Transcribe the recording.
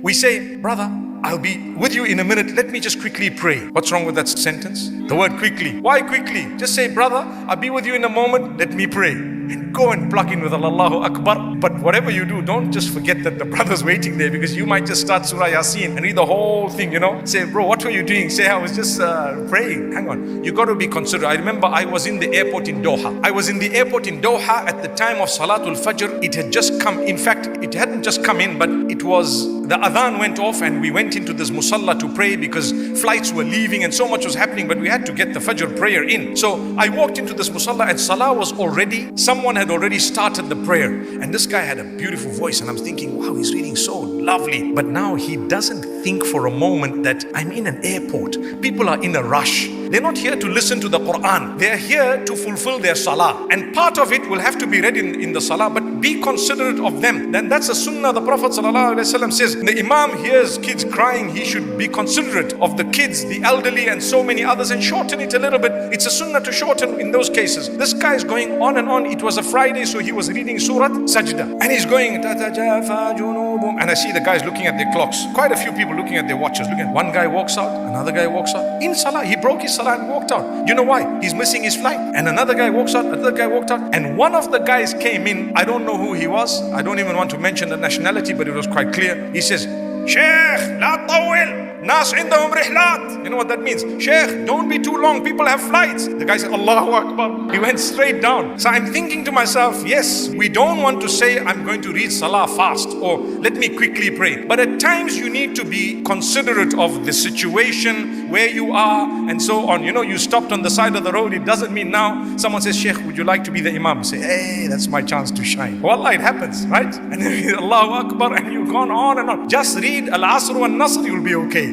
We say, brother, I'll be with you in a minute. Let me just quickly pray. What's wrong with that sentence? The word quickly. Why quickly? Just say, brother, I'll be with you in a moment. Let me pray. And go and plug in with Allahu Akbar. But whatever you do, don't just forget that the brother's waiting there, because you might just start Surah Yasin and read the whole thing, Say, bro, what were you doing? Say, I was just praying. Hang on. You got to be considerate. I remember I was in the airport in Doha. I was in the airport in Doha at the time of Salatul Fajr. It had just come. In fact, it hadn't just come in, but it was, the adhan went off and we went into this musalla to pray because flights were leaving and so much was happening, but we had to get the Fajr prayer in. So I walked into this musalla and salah was already, someone had already started the prayer. And this guy had a beautiful voice and I'm thinking, wow, he's reading so lovely. But now he doesn't think for a moment that I'm in an airport. People are in a rush. They're not here to listen to the Qur'an. They're here to fulfill their salah. And part of it will have to be read in the salah, but be considerate of them. Then that's a sunnah. The Prophet ﷺ says, the Imam hears kids crying, he should be considerate of the kids, the elderly and so many others, and shorten it a little bit. It's a sunnah to shorten in those cases. This guy is going on and on. It was a Friday, so he was reading Surah Sajda. And he's going, and I see the guys looking at their clocks. Quite a few people looking at their watches. One guy walks out, another guy walks out. In salah, he broke his salah and walked out. You know why? He's missing his flight. And another guy walks out, another guy walked out. And one of the guys came in. I don't know who he was. I don't even want to mention the nationality, but it was quite clear. He says, Sheikh, la tawil. Nas indahum rihlat. You know what that means? Sheikh, don't be too long. People have flights. The guy said, Allahu Akbar. He went straight down. So I'm thinking to myself, yes, we don't want to say, I'm going to read salah fast or let me quickly pray. But at times you need to be considerate of the situation, where you are, and so on. You stopped on the side of the road. It doesn't mean now someone says, Sheikh, would you like to be the Imam? Say, hey, that's my chance to shine. Wallah, it happens, right? And then Allahu Akbar, and you've gone on and on. Just read Al-Asr wa Nasr, you'll be okay.